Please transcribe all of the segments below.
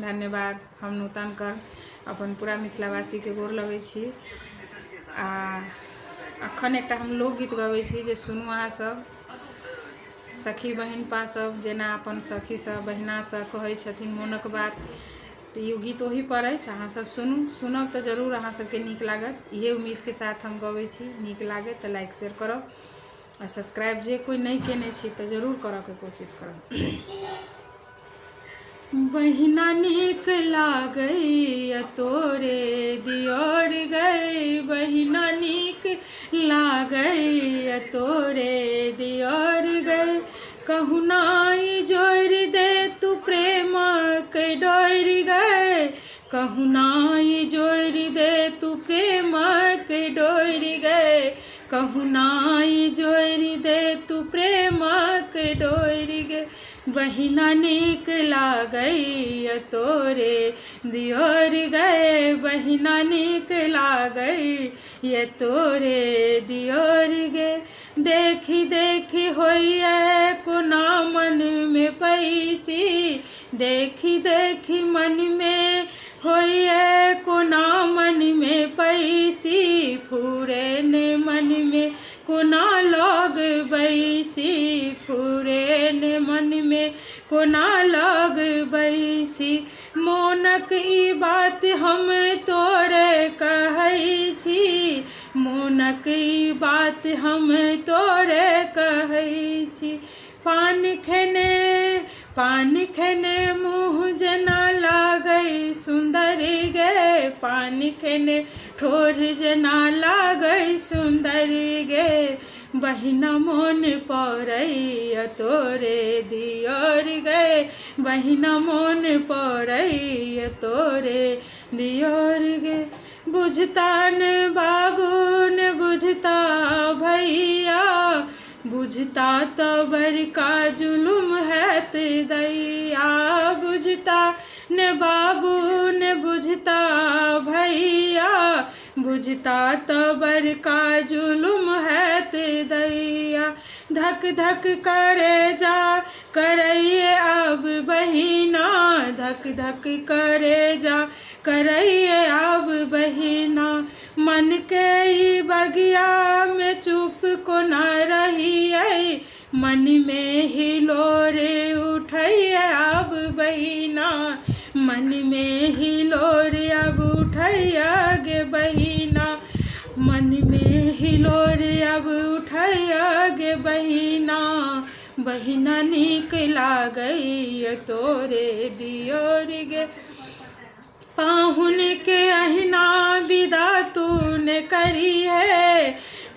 धन्यवाद। हम नूतन कर अपन पूरा मिथिलावासी के गोर लगै छी। अखन एकटा हम लोकगीत गबै छी जे सुनू अहाँ सब। सखी बहिन पा सब जेना अपन सखी सब बहिना सब कहै छथिन मोनक बात, तो ये गीत वही पर अछि। अहाँ सब सुनब तो जरूर अहाँ सबके नीक लागत। इहे उम्मीद के साथ हम गबै छी। नीक लागे तो लाइक शेयर करब और सब्सक्राइब जे कोई नहीं केने छी तो जरूर करऽ के कोशिश करब। बहिना नीक लागैया तोरे दियोर गए, बहिना नीक लागैया तोरे दियोर गए। कहूँ नाई जोड़ दे तू प्रेम के डोर गए, कहूँ नाई जोड़ दे तू प्रेम के डोर गए, कहूँ नाई जोड़ दे तू प्रेम के डोर गए। बहिना नीक लागैया तोरे दियोर गए, बहिना नीक लागैया तोरे दियोर गए। देखी देखी होइए कोना मन में पैसी, देखी देखी मन में होइए कोना मन में पैसी। फूरे ने मन में कोना लग बैसी, फूरे ने मन में कोना लग बैसी। मोनक ई बात हम तोरे कहै छी, मोनक ई बात हम तोरे कहै छी। पान खेने मुँह जना लागै सुंदर गे, पान खेने ठोर जना लागै सुंदर गे। बहिना मोन पड़ैया तोरे दियोर गए, बहिना मोन पड़ैया तोरे दियोर गे। बुझता न बाबू न बुझता भैया, बुझता तो बड़का जुलुम है दैया। बुझता न बाबू न बुझता भैया, बुझता तो बड़का जुलुम है दैया। धक धक करे जा करैये अब बहिना, धक धक करे जा करैये अब बहिना। मन के ई बगिया में चुप को न रहिए, मन में हिलोरे उठैये अब बहिना, मन में हिलोरे अब उठैया गे बहिना, मन में हिलोरे अब उठैया गे बहिना। बहिना नीक लागैया तोरे दियोर गे। पाहुन के अहिना विदा तूने करी है,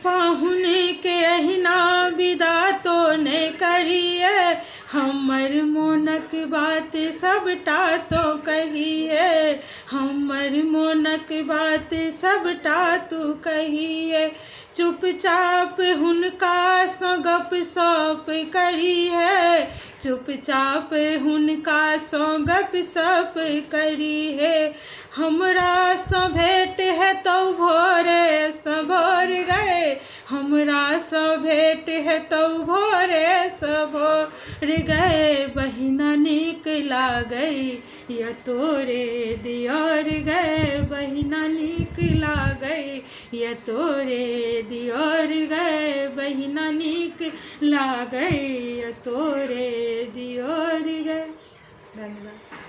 पाहुन के अहिना विदा तूने करी है। हमर मोनक बात सबटा तो कही है, हमर मोनक बात सबटा तू कही है। चुपचाप हुनका सो गप सप करी है, चुपचाप हुनका सो गप सप करी है। हमरा सो भेंट है तो भोरे सो भोर गए, हमरा सो भेंट है तो भोरे सो भोर गए। बहिना नीक लागैया तोरे दियोर गए, बहिना नीक लागैया तोरे दियोर गए, बहिना नीक लागैया तोरे दियोर गए। धन्यवाद।